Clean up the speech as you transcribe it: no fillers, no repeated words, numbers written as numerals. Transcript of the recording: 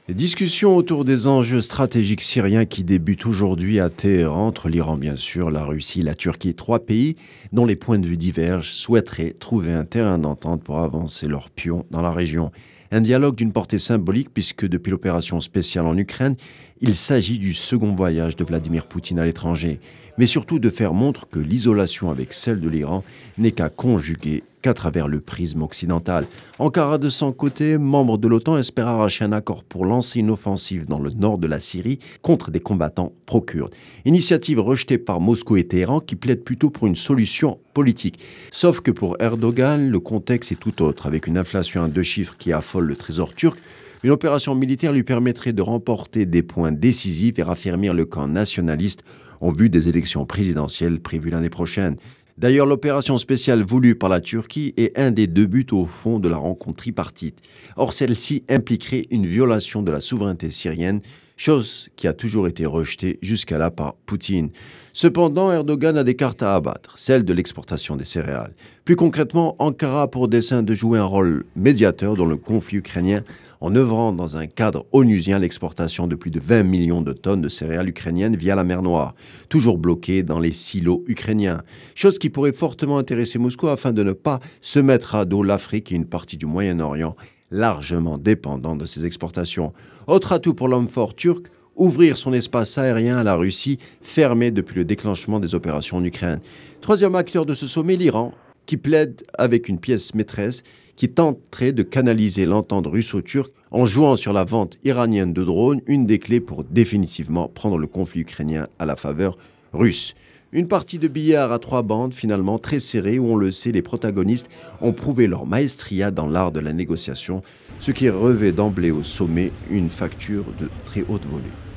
Les discussions autour des enjeux stratégiques syriens qui débutent aujourd'hui à Téhéran, entre l'Iran bien sûr, la Russie, la Turquie, trois pays dont les points de vue divergent, souhaiteraient trouver un terrain d'entente pour avancer leurs pions dans la région. Un dialogue d'une portée symbolique puisque depuis l'opération spéciale en Ukraine, il s'agit du second voyage de Vladimir Poutine à l'étranger, mais surtout de faire montre que l'isolation avec celle de l'Iran n'est qu'à conjuguer qu'à travers le prisme occidental. Ankara, de son côté, membre de l'OTAN, espère arracher un accord pour lancer une offensive dans le nord de la Syrie contre des combattants pro-kurdes. Initiative rejetée par Moscou et Téhéran qui plaident plutôt pour une solution politique. Sauf que pour Erdogan, le contexte est tout autre. Avec une inflation à deux chiffres qui affole le trésor turc, une opération militaire lui permettrait de remporter des points décisifs et raffermir le camp nationaliste en vue des élections présidentielles prévues l'année prochaine. D'ailleurs, l'opération spéciale voulue par la Turquie est un des deux buts au fond de la rencontre tripartite. Or, celle-ci impliquerait une violation de la souveraineté syrienne, chose qui a toujours été rejetée jusqu'à là par Poutine. Cependant, Erdogan a des cartes à abattre, celle de l'exportation des céréales. Plus concrètement, Ankara a pour dessein de jouer un rôle médiateur dans le conflit ukrainien en œuvrant dans un cadre onusien l'exportation de plus de 20 millions de tonnes de céréales ukrainiennes via la mer Noire, toujours bloquées dans les silos ukrainiens. Chose qui pourrait fortement intéresser Moscou afin de ne pas se mettre à dos l'Afrique et une partie du Moyen-Orient largement dépendant de ces exportations. Autre atout pour l'homme fort turc, ouvrir son espace aérien à la Russie, fermé depuis le déclenchement des opérations en Ukraine. Troisième acteur de ce sommet, l'Iran, qui plaide avec une pièce maîtresse qui tenterait de canaliser l'entente russo-turque en jouant sur la vente iranienne de drones, une des clés pour définitivement prendre le conflit ukrainien à la faveur russe. Une partie de billard à trois bandes, finalement très serrée, où on le sait, les protagonistes ont prouvé leur maestria dans l'art de la négociation, ce qui revêt d'emblée au sommet une facture de très haute volée.